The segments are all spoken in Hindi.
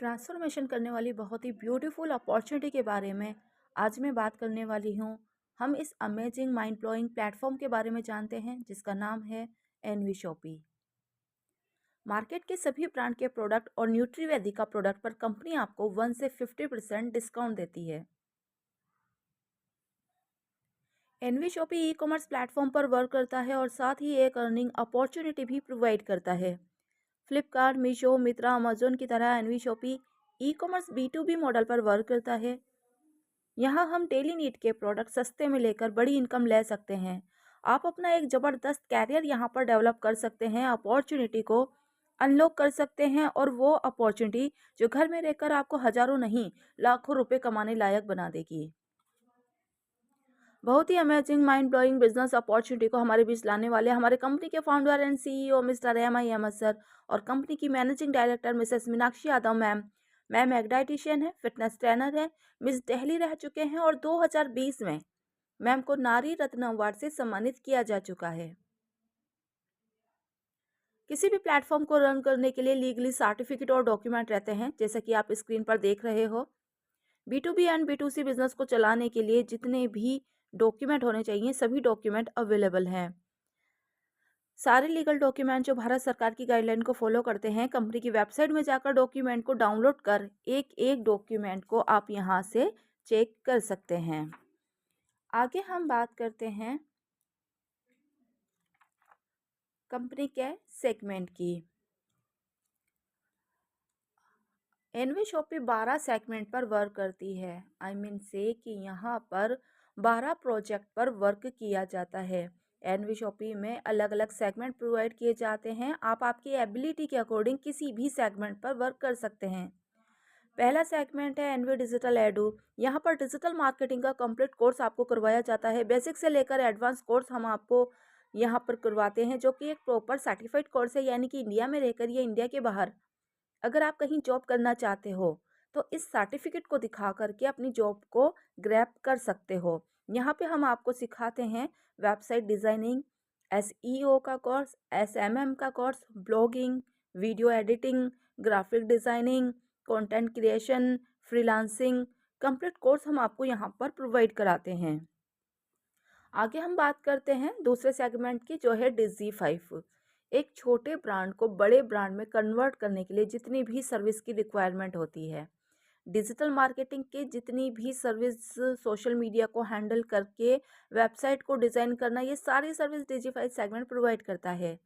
ट्रांसफॉर्मेशन करने वाली बहुत ही ब्यूटीफुल अपॉर्चुनिटी के बारे में आज मैं बात करने वाली हूँ। हम इस अमेजिंग माइंड ब्लोइंग प्लेटफॉर्म के बारे में जानते हैं जिसका नाम है एनवी शॉपी। मार्केट के सभी ब्रांड के प्रोडक्ट और न्यूट्रीवेदी का प्रोडक्ट पर कंपनी आपको 1 से 50% डिस्काउंट देती है। NV Shoppy e commerce platform पर वर्क करता है और साथ ही एक अर्निंग अपॉर्चुनिटी भी प्रोवाइड करता है। फ्लिपकार्ट, मीशो, मित्रा, अमेजोन की तरह NV Shoppy e commerce B2B model पर वर्क करता है। यहाँ हम डेली नीड के प्रोडक्ट सस्ते में लेकर बड़ी इनकम ले सकते हैं। आप अपना एक ज़बरदस्त कैरियर यहाँ पर डेवलप कर सकते हैं, अपॉर्चुनिटी को अनलॉक कर सकते हैं और वो अपॉर्चुनिटी जो घर में रहकर आपको हज़ारों नहीं लाखों रुपए कमाने लायक बना देगी। बहुत ही amazing mind blowing business opportunity को हमारे बीच लाने वाले हमारे कंपनी के founder and CEO mister MI Ahmad sir और कंपनी की managing director Mrs Meenakshi Yadav ma'am. Ma'am एक डाइटिशियन है, फिटनेस ट्रेनर है, मिस दिल्ली रह चुके हैं और 2020 में मैम को नारी रत्न अवार्ड से सम्मानित किया जा चुका है। किसी भी प्लेटफॉर्म को रन करने के लिए लीगली सर्टिफिकेट और डॉक्यूमेंट रहते हैं, जैसा कि आप स्क्रीन पर देख रहे हो। B2B एंड B2C बिजनेस को चलाने के लिए जितने भी डॉक्यूमेंट होने चाहिए सभी डॉक्यूमेंट अवेलेबल हैं। सारे लीगल डॉक्यूमेंट जो भारत सरकार की गाइडलाइन को फॉलो करते हैं, कंपनी की वेबसाइट में जाकर डॉक्यूमेंट को डाउनलोड कर एक एक डॉक्यूमेंट को आप यहां से चेक कर सकते हैं। आगे हम बात करते हैं कंपनी के सेगमेंट की। एनवी शॉपी 12 सेगमेंट पर वर्क करती है। आई मीन से कि यहाँ पर 12 प्रोजेक्ट पर वर्क किया जाता है। एनवी शॉपी में अलग अलग सेगमेंट प्रोवाइड किए जाते हैं। आप आपकी एबिलिटी के अकॉर्डिंग किसी भी सेगमेंट पर वर्क कर सकते हैं। पहला सेगमेंट है एनवी डिजिटल एडू। यहाँ पर डिजिटल मार्केटिंग का कंप्लीट कोर्स आपको करवाया जाता है। बेसिक से लेकर एडवांस कोर्स हम आपको यहाँ पर करवाते हैं, जो कि एक प्रॉपर सर्टिफाइड कोर्स है, यानी कि इंडिया में रहकर या इंडिया के बाहर अगर आप कहीं जॉब करना चाहते हो तो इस सर्टिफिकेट को दिखा करके अपनी जॉब को ग्रैब कर सकते हो। यहाँ पे हम आपको सिखाते हैं वेबसाइट डिज़ाइनिंग, SEO का कोर्स, SMM का course, blogging, video editing, graphic designing, content creation, freelancing. Complete course हम आपको यहाँ पर प्रोवाइड कराते हैं। आगे हम बात करते हैं दूसरे सेगमेंट की, जो है Digi5। एक छोटे ब्रांड को बड़े ब्रांड में कन्वर्ट करने के लिए जितनी भी सर्विस की रिक्वायरमेंट होती है, डिजिटल मार्केटिंग के जितनी भी सर्विस, सोशल मीडिया को हैंडल करके वेबसाइट को डिज़ाइन करना, ये सारी सर्विस Digi5 सेगमेंट प्रोवाइड करता है।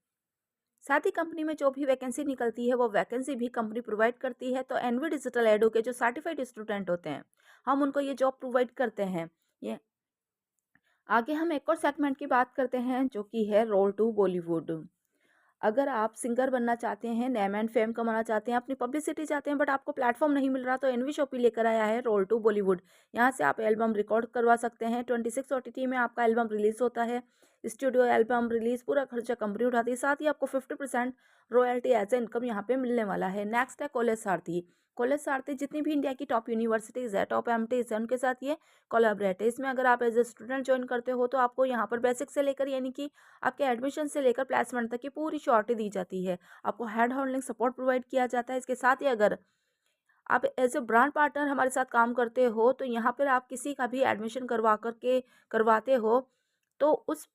साथ ही कंपनी में जो भी वैकेंसी निकलती है वो वैकेंसी भी कंपनी प्रोवाइड करती है। तो एनवी डिजिटल एडो के जो सर्टिफाइड स्टूडेंट होते हैं, हम उनको ये जॉब प्रोवाइड करते हैं। ये आगे हम एक और सेगमेंट की बात करते हैं, जो कि है रोल टू बॉलीवुड। अगर आप सिंगर बनना चाहते हैं, नेम एंड फेम कमाना चाहते हैं, अपनी पब्लिसिटी चाहते हैं, बट आपको प्लेटफॉर्म नहीं मिल रहा, तो एनवी शॉपी लेकर आया है रोल टू बॉलीवुड। यहाँ से आप एल्बम रिकॉर्ड करवा सकते हैं। 26 OTT में आपका एल्बम रिलीज होता है। स्टूडियो एल्बम रिलीज पूरा खर्चा कंपनी उठाती है। साथ ही आपको 50% रॉयल्टी एज ए इनकम यहाँ पे मिलने वाला है। नेक्स्ट है कॉलेज सारथी। कॉलेज सारथी जितनी भी इंडिया की टॉप यूनिवर्सिटीज़ है, टॉप एमटीज है, उनके साथ ये कोलैबोरेट है। इसमें अगर आप एज ए स्टूडेंट ज्वाइन करते हो तो आपको यहाँ पर बेसिक से लेकर, यानी कि आपके एडमिशन से लेकर प्लेसमेंट तक की पूरी श्योरिटी दी जाती है। आपको हैंड होल्डिंग सपोर्ट प्रोवाइड किया जाता है। इसके साथ ही अगर आप एज ए ब्रांड पार्टनर हमारे साथ काम करते हो तो यहाँ पर आप किसी का भी एडमिशन करवाते हो तो उस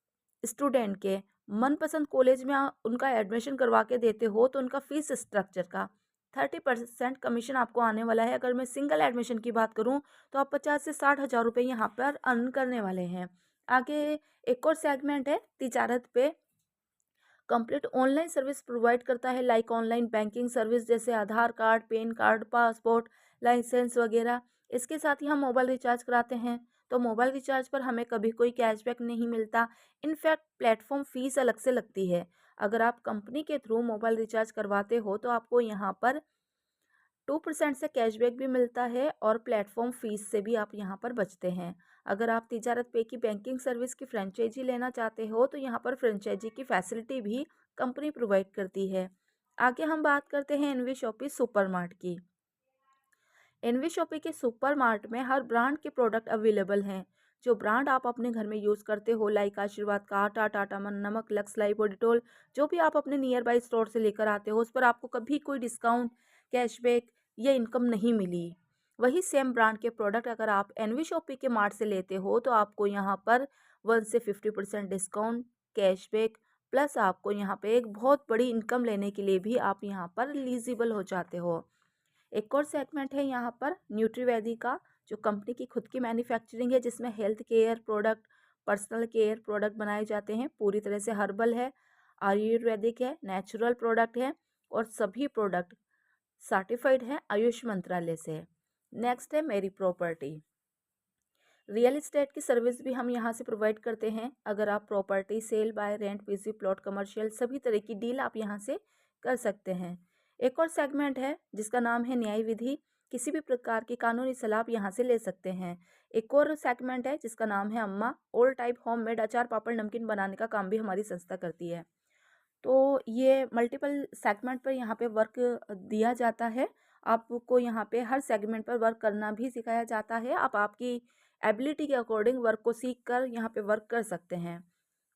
स्टूडेंट के मनपसंद कॉलेज में उनका एडमिशन करवा के देते हो तो उनका फीस स्ट्रक्चर का 30% कमीशन आपको आने वाला है। अगर मैं सिंगल एडमिशन की बात करूं तो आप 50 से 60 हज़ार रुपये यहाँ पर अर्न करने वाले हैं। आगे एक और सेगमेंट है तिजारत पे। कंप्लीट ऑनलाइन सर्विस प्रोवाइड करता है, लाइक ऑनलाइन बैंकिंग सर्विस जैसे Aadhaar card, PAN card, passport, licence वगैरह। इसके साथ ही हम मोबाइल रिचार्ज कराते हैं, तो मोबाइल रिचार्ज पर हमें कभी कोई कैशबैक नहीं मिलता। इनफैक्ट प्लेटफॉर्म फीस अलग से लगती है। अगर आप कंपनी के थ्रू मोबाइल रिचार्ज करवाते हो तो आपको यहाँ पर 2% से कैशबैक भी मिलता है और प्लेटफॉर्म फीस से भी आप यहाँ पर बचते हैं। अगर आप तिजारत पे की बैंकिंग सर्विस की फ्रेंचाइजी लेना चाहते हो तो यहाँ पर फ्रेंचाइजी की फैसिलिटी भी कंपनी प्रोवाइड करती है। आगे हम बात करते हैं एनवी शॉपी सुपरमार्ट की। एनवी शॉपी के सुपरमार्ट में हर ब्रांड के प्रोडक्ट अवेलेबल हैं। जो ब्रांड आप अपने घर में यूज़ करते हो, लाइक आशीर्वाद का आटा, टाटा नमक, लक्स लाइफ, ऑडिटोल, जो भी आप अपने नियर बाई स्टोर से लेकर आते हो, उस पर आपको कभी कोई डिस्काउंट, कैशबैक ये इनकम नहीं मिली। वही सेम ब्रांड के प्रोडक्ट अगर आप एनवी शॉपी के मार्ट से लेते हो तो आपको यहाँ पर 1 से 50% डिस्काउंट, कैशबैक, प्लस आपको यहाँ पे एक बहुत बड़ी इनकम लेने के लिए भी आप यहाँ पर एलिजिबल हो जाते हो। एक और सेगमेंट है यहाँ पर न्यूट्रीवैदी का, जो कंपनी की खुद की मैन्युफैक्चरिंग है, जिसमें health care product, personal care product बनाए जाते हैं। पूरी तरह से हर्बल है, आयुर्वेदिक है, नेचुरल प्रोडक्ट है और सभी प्रोडक्ट सर्टिफाइड है आयुष मंत्रालय से। नेक्स्ट है मेरी प्रॉपर्टी। रियल इस्टेट की सर्विस भी हम यहाँ से प्रोवाइड करते हैं। अगर आप property sell, buy, rent, PC, plot, commercial सभी तरह की डील आप यहाँ से कर सकते हैं। एक और सेगमेंट है जिसका नाम है न्याय विधि। किसी भी प्रकार की कानूनी सलाह आप यहाँ से ले सकते हैं। एक और सेगमेंट है जिसका नाम है अम्मा। ऑल टाइप होममेड अचार, पापड़, नमकीन बनाने का काम भी हमारी संस्था करती है। तो ये मल्टीपल सेगमेंट पर यहाँ पे वर्क दिया जाता है। आपको यहाँ पे हर सेगमेंट पर वर्क करना भी सिखाया जाता है। आप आपकी एबिलिटी के अकॉर्डिंग वर्क को सीख कर यहाँ पे वर्क कर सकते हैं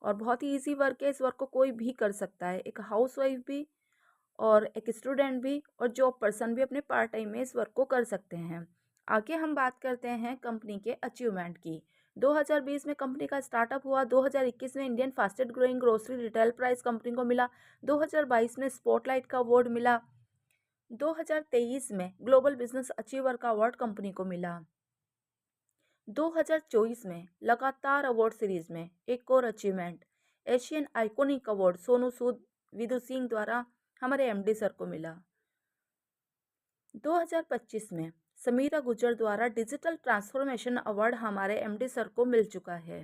और बहुत ही इजी वर्क है। इस वर्क को कोई भी कर सकता है, एक हाउसवाइफ भी और एक स्टूडेंट भी और जॉब पर्सन भी अपने पार्ट टाइम में इस वर्क को कर सकते हैं। आगे हम बात करते हैं कंपनी के अचीवमेंट की। 2020 में कंपनी का स्टार्टअप हुआ। 2021 में Indian fastest growing grocery retail price company को मिला। 2022 में स्पॉटलाइट का अवार्ड मिला। 2023 में ग्लोबल बिजनेस अचीवर का अवार्ड कंपनी को मिला। 2024 में लगातार अवार्ड सीरीज में एक और achievement, Asian iconic award Sonu Sood Vidu Singh द्वारा हमारे एमडी सर को मिला। 2025 में समीरा गुजर द्वारा डिजिटल ट्रांसफॉर्मेशन अवार्ड हमारे एमडी सर को मिल चुका है।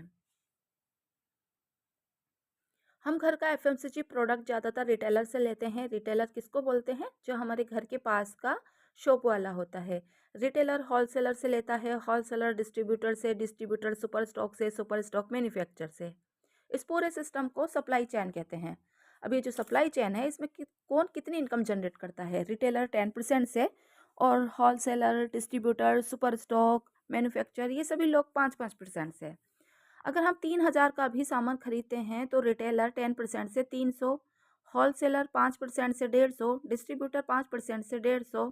हम घर का एफएमसीजी प्रोडक्ट ज़्यादातर रिटेलर से लेते हैं। रिटेलर किसको बोलते हैं? जो हमारे घर के पास का शॉप वाला होता है। रिटेलर होलसेलर से लेता है, होलसेलर डिस्ट्रीब्यूटर से, डिस्ट्रीब्यूटर सुपर स्टॉक से, सुपर स्टॉक मैन्युफैक्चर से। इस पूरे सिस्टम को सप्लाई चेन कहते हैं। अब ये जो सप्लाई चेन है इसमें कौन कितनी इनकम जनरेट करता है? रिटेलर 10% से और wholesaler, distributor, super stock, manufacture ये सभी लोग 5-5% से। अगर हम 3,000 का भी सामान खरीदते हैं तो रिटेलर 10% से 300, होलसेलर 5% से 150, डिस्ट्रीब्यूटर 5% से 150,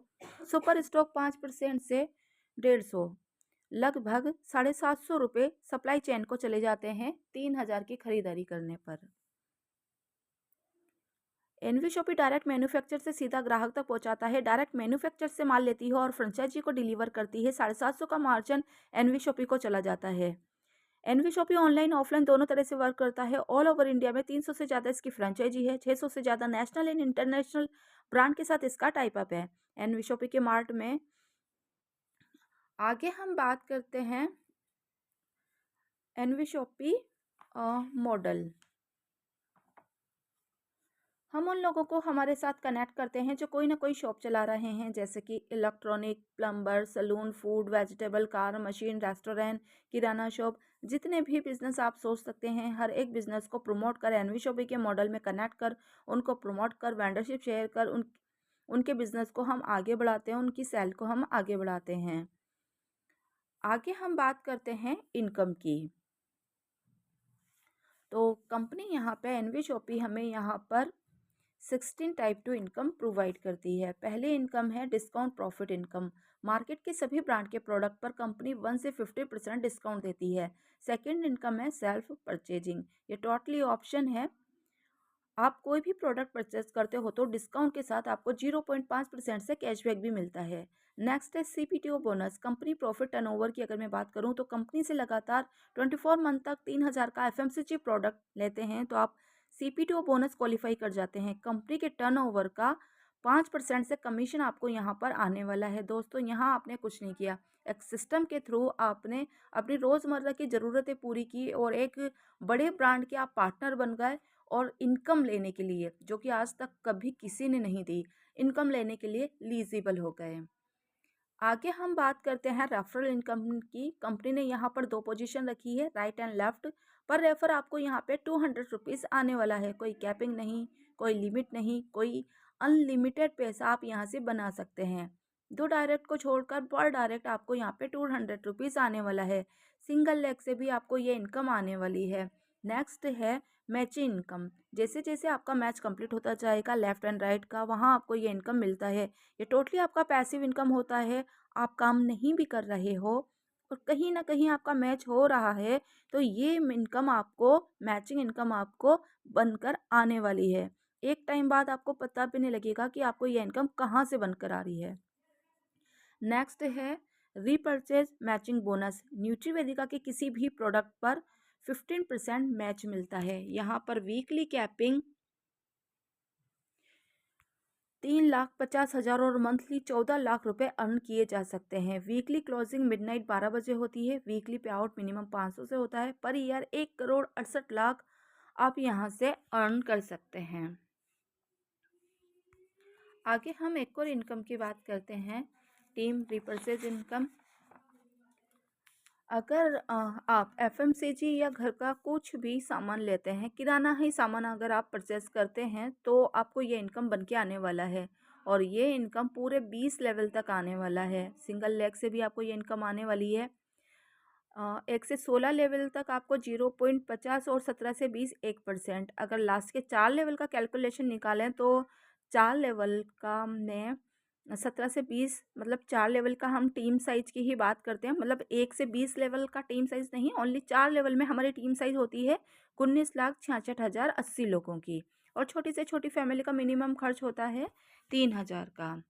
सुपर स्टॉक 5% से 150, लगभग 750 रुपये सप्लाई चेन को चले जाते हैं 3,000 की खरीदारी करने पर। एनवी शॉपी डायरेक्ट मैन्युफैक्चर से सीधा ग्राहक तक पहुंचाता है। डायरेक्ट मैन्युफैक्चर से माल लेती है और फ्रेंचाइजी को डिलीवर करती है। 750 का मार्जिन एनवी शॉपी को चला जाता है। एनवी शॉपी ऑनलाइन ऑफलाइन दोनों तरह से वर्क करता है। ऑल ओवर इंडिया में 300 से ज़्यादा इसकी फ्रेंचाइजी है। 600 से ज़्यादा नेशनल एंड इंटरनेशनल ब्रांड के साथ इसका टाइप अप है एनवी शॉपी के मार्ट में। आगे हम बात करते हैं एनवी शॉपी मॉडल। हम उन लोगों को हमारे साथ कनेक्ट करते हैं जो कोई ना कोई शॉप चला रहे हैं, जैसे कि electronic, plumber, salon, food, vegetable, car, machine, restaurant, किराना शॉप, जितने भी बिजनेस आप सोच सकते हैं, हर एक बिजनेस को प्रमोट कर एनवी शॉपी के मॉडल में कनेक्ट कर उनको प्रमोट कर वेंडरशिप शेयर कर उनके बिजनेस को हम आगे बढ़ाते हैं, उनकी सेल को हम आगे बढ़ाते हैं। आगे हम बात करते हैं इनकम की। तो कंपनी यहाँ पे एनवी शॉपी हमें यहाँ पर 16 टाइप टू इनकम प्रोवाइड करती है। पहले इनकम है डिस्काउंट प्रॉफिट इनकम। मार्केट के सभी ब्रांड के प्रोडक्ट पर कंपनी 1 से 50% डिस्काउंट देती है। सेकंड इनकम है सेल्फ परचेजिंग। ये टोटली ऑप्शन है। आप कोई भी प्रोडक्ट परचेज करते हो तो डिस्काउंट के साथ आपको 0.5% से कैशबैक भी मिलता है। नेक्स्ट है सीपीटीओ बोनस। कंपनी प्रॉफिट टर्नओवर की अगर मैं बात करूं तो कंपनी से लगातार 24 मंथ तक 3,000 का एफएमसीजी प्रोडक्ट लेते हैं तो आप सीपीटीओ बोनस क्वालिफाई कर जाते हैं। कंपनी के टर्नओवर का 5% से कमीशन आपको यहाँ पर आने वाला है। दोस्तों यहाँ आपने कुछ नहीं किया, एक सिस्टम के थ्रू आपने अपनी रोज़मर्रा की ज़रूरतें पूरी की और एक बड़े ब्रांड के आप पार्टनर बन गए और इनकम लेने के लिए, जो कि आज तक कभी किसी ने नहीं दी, इनकम लेने के लिए एलिजिबल हो गए। आगे हम बात करते हैं रेफरल इनकम की। कंपनी ने यहाँ पर 2 पोजीशन रखी है, राइट एंड लेफ्ट। पर रेफर आपको यहाँ पे 200 रुपीज़ आने वाला है। कोई कैपिंग नहीं, कोई लिमिट नहीं, कोई अनलिमिटेड पैसा आप यहाँ से बना सकते हैं। 2 डायरेक्ट को छोड़कर पर डायरेक्ट आपको यहाँ पे 200 रुपीज़ आने वाला है। सिंगल लेग से भी आपको ये इनकम आने वाली है। नेक्स्ट है मैचिंग इनकम, जैसे जैसे आपका मैच कंप्लीट होता जाएगा लेफ्ट एंड राइट का, वहाँ आपको ये इनकम मिलता है। ये टोटली आपका पैसिव इनकम होता है। आप काम नहीं भी कर रहे हो और कहीं ना कहीं आपका मैच हो रहा है, तो ये इनकम आपको, मैचिंग इनकम आपको बनकर आने वाली है। एक टाइम बाद आपको पता भी नहीं लगेगा कि आपको ये इनकम कहाँ से बनकर आ रही है। नेक्स्ट है रीपर्चेज मैचिंग बोनस। न्यूट्रीवेदिका के किसी भी प्रोडक्ट पर 15% मैच मिलता है। यहाँ पर वीकली कैपिंग 3,50,000 और मंथली 14 लाख रुपए अर्न किए जा सकते हैं। वीकली क्लोजिंग मिडनाइट 12 बजे होती है। वीकली पे आउट मिनिमम 500 से होता है। पर ईयर 1,68,00,000 आप यहाँ से अर्न कर सकते हैं। आगे हम एक और इनकम की बात करते हैं, टीम रिपर्चेज इनकम। अगर आप एफएमसीजी या घर का कुछ भी सामान लेते हैं, किराना ही सामान अगर आप परचेस करते हैं, तो आपको ये इनकम बन के आने वाला है। और ये इनकम पूरे 20 लेवल तक आने वाला है। सिंगल लेग से भी आपको ये इनकम आने वाली है। 1 से 16 लेवल तक आपको 0.50 और 17 से 20 1%। अगर लास्ट के 4 लेवल का कैलकुलेशन निकालें तो 4 लेवल का में 17 से 20, मतलब 4 लेवल का हम टीम साइज की ही बात करते हैं। मतलब 1 से 20 लेवल का टीम साइज नहीं, ओनली 4 लेवल में हमारी टीम साइज होती है 19,66,080 लोगों की। और छोटी से छोटी फैमिली का मिनिमम खर्च होता है 3,000 का।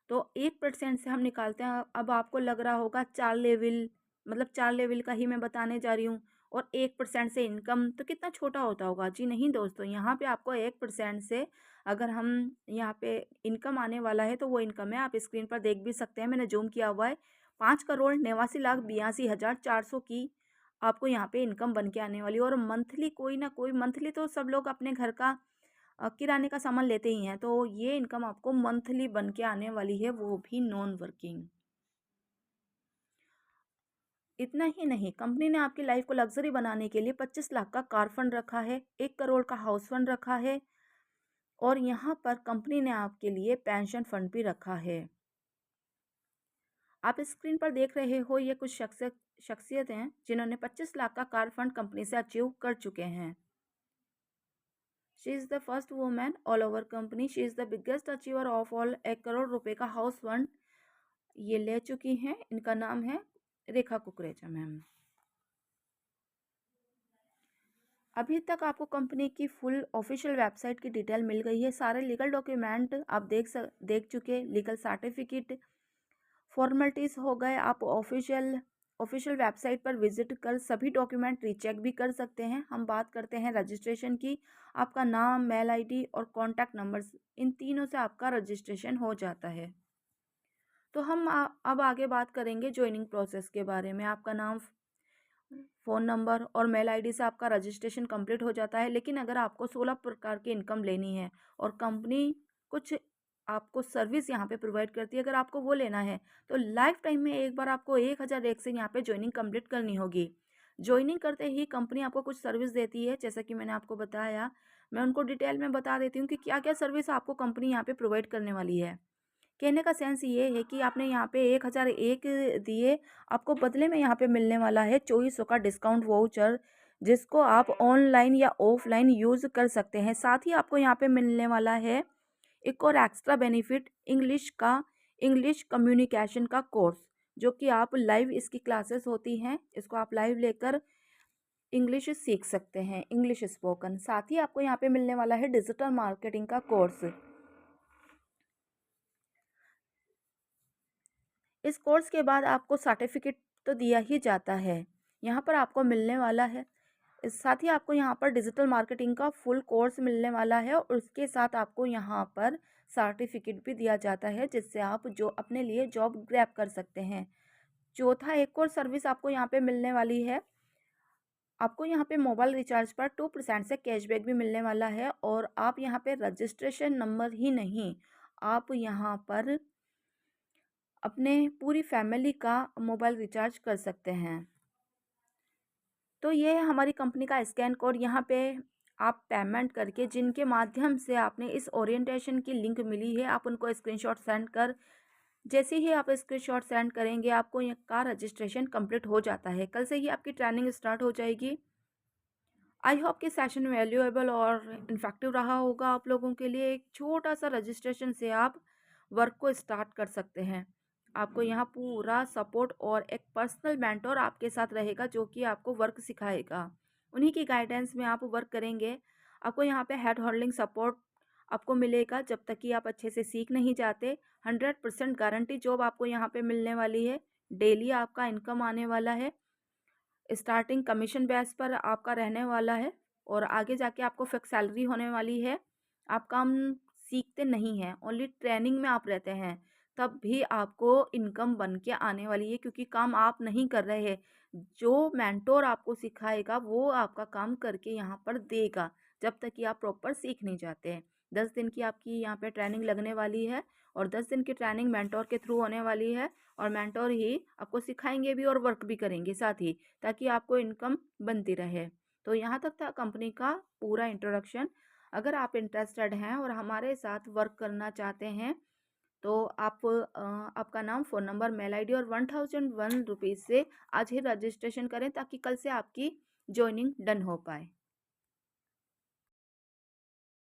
तो 1% से हम निकालते हैं। अब आपको लग रहा होगा 4 लेवल, मतलब 4 लेवल का ही मैं बताने जा रही हूँ और 1% से इनकम तो कितना छोटा होता होगा। जी नहीं दोस्तों, यहाँ पे आपको 1% से अगर हम यहाँ पे इनकम आने वाला है तो वो इनकम है, आप स्क्रीन पर देख भी सकते हैं, मैंने जूम किया हुआ है। 5,89,82,400 की आपको यहाँ पे इनकम बन के आने वाली है। और मंथली कोई ना कोई, मंथली तो सब लोग अपने घर का किराने का सामान लेते ही हैं, तो ये इनकम आपको मंथली बन के आने वाली है, वो भी नॉन वर्किंग। इतना ही नहीं, कंपनी ने आपकी लाइफ को लग्जरी बनाने के लिए 25 लाख का कार फंड रखा है, 1 करोड़ का हाउस फंड रखा है और यहाँ पर कंपनी ने आपके लिए पेंशन फंड भी रखा है। आप स्क्रीन पर देख रहे हो, ये कुछ शख्सियत हैं जिन्होंने 25 लाख का कार फंड कंपनी से अचीव कर चुके हैं। She is the first women all over company, she is the biggest achiever of all. 1 crore रुपए का हाउस फंड ये ले चुकी हैं। इनका नाम है रेखा कुकरेजा मैम। अभी तक आपको कंपनी की फुल ऑफिशियल वेबसाइट की डिटेल मिल गई है। सारे लीगल डॉक्यूमेंट आप देख चुके। लीगल सर्टिफिकेट फॉर्मेलिटीज़ हो गए। आप ऑफिशियल वेबसाइट पर विजिट कर सभी डॉक्यूमेंट रीचेक भी कर सकते हैं। हम बात करते हैं रजिस्ट्रेशन की। आपका नाम, मेल आईडी और कॉन्टैक्ट नंबर्स, इन तीनों से आपका रजिस्ट्रेशन हो जाता है। तो हम अब आगे बात करेंगे ज्वाइनिंग प्रोसेस के बारे में। आपका नाम, फ़ोन नंबर और मेल आईडी से आपका रजिस्ट्रेशन कंप्लीट हो जाता है। लेकिन अगर आपको 16 प्रकार की इनकम लेनी है और कंपनी कुछ आपको सर्विस यहाँ पे प्रोवाइड करती है, अगर आपको वो लेना है तो लाइफ टाइम में एक बार आपको 1,001 से यहाँ पे ज्वाइनिंग कंप्लीट करनी होगी। ज्वाइनिंग करते ही कंपनी आपको कुछ सर्विस देती है, जैसा कि मैंने आपको बताया। मैं उनको डिटेल में बता देती हूँ कि क्या क्या सर्विस आपको कंपनी यहाँ पे प्रोवाइड करने वाली है। कहने का सेंस ये है कि आपने यहाँ पे 1,001 दिए, आपको बदले में यहाँ पे मिलने वाला है 2400 का डिस्काउंट वाउचर, जिसको आप ऑनलाइन या ऑफलाइन यूज़ कर सकते हैं। साथ ही आपको यहाँ पे मिलने वाला है एक और एक्स्ट्रा बेनिफिट, इंग्लिश कम्युनिकेशन का कोर्स, जो कि आप लाइव, इसकी क्लासेस होती हैं, इसको आप लाइव लेकर इंग्लिश सीख सकते हैं, इंग्लिश स्पोकन। साथ ही आपको यहाँ पे मिलने वाला है डिजिटल मार्केटिंग का कोर्स। इस कोर्स के बाद आपको सर्टिफिकेट तो दिया ही जाता है, यहाँ पर आपको मिलने वाला है। साथ ही आपको यहाँ पर डिजिटल मार्केटिंग का फुल कोर्स मिलने वाला है और उसके साथ आपको यहाँ पर सर्टिफिकेट भी दिया जाता है, जिससे आप जो अपने लिए जॉब ग्रैब कर सकते हैं। चौथा, एक और सर्विस आपको यहाँ पे मिलने वाली है। आपको यहाँ पे मोबाइल रिचार्ज पर 2% से कैशबैक भी मिलने वाला है। और आप यहाँ पे रजिस्ट्रेशन नंबर ही नहीं, आप यहाँ पर अपने पूरी फैमिली का मोबाइल रिचार्ज कर सकते हैं। तो ये है हमारी कंपनी का स्कैन कोड। यहाँ पे आप पेमेंट करके, जिनके माध्यम से आपने इस ओरिएंटेशन की लिंक मिली है, आप उनको स्क्रीनशॉट सेंड कर जैसे ही आप स्क्रीनशॉट सेंड करेंगे आपको ये का रजिस्ट्रेशन कंप्लीट हो जाता है। कल से ही आपकी ट्रेनिंग स्टार्ट हो जाएगी। आई होप कि सेशन वैल्यूएबल और इफेक्टिव रहा होगा आप लोगों के लिए। एक छोटा सा रजिस्ट्रेशन से आप वर्क को स्टार्ट कर सकते हैं। आपको यहाँ पूरा सपोर्ट और एक पर्सनल मेंटर आपके साथ रहेगा जो कि आपको वर्क सिखाएगा। उन्हीं की गाइडेंस में आप वर्क करेंगे। आपको यहाँ पे हेड होल्डिंग सपोर्ट आपको मिलेगा जब तक कि आप अच्छे से सीख नहीं जाते। 100% गारंटी जॉब आपको यहाँ पे मिलने वाली है। डेली आपका इनकम आने वाला है। स्टार्टिंग कमीशन बेस पर आपका रहने वाला है और आगे जाके आपको फिक्स सैलरी होने वाली है। आप काम सीखते नहीं हैं, ओनली ट्रेनिंग में आप रहते हैं, तब भी आपको इनकम बन के आने वाली है क्योंकि काम आप नहीं कर रहे हैं। जो मेंटोर आपको सिखाएगा वो आपका काम करके यहाँ पर देगा, जब तक कि आप प्रॉपर सीख नहीं जाते हैं। 10 दिन की आपकी यहाँ पे ट्रेनिंग लगने वाली है और 10 दिन की ट्रेनिंग मेंटोर के थ्रू होने वाली है और मेंटोर ही आपको सिखाएंगे भी और वर्क भी करेंगे साथ ही, ताकि आपको इनकम बनती रहे। तो यहाँ तक था कंपनी का पूरा इंट्रोडक्शन। अगर आप इंटरेस्टेड हैं और हमारे साथ वर्क करना चाहते हैं तो आप आपका नाम, फ़ोन नंबर, मेल आईडी और 1001 रुपीज़ से आज ही रजिस्ट्रेशन करें ताकि कल से आपकी जॉइनिंग डन हो पाए।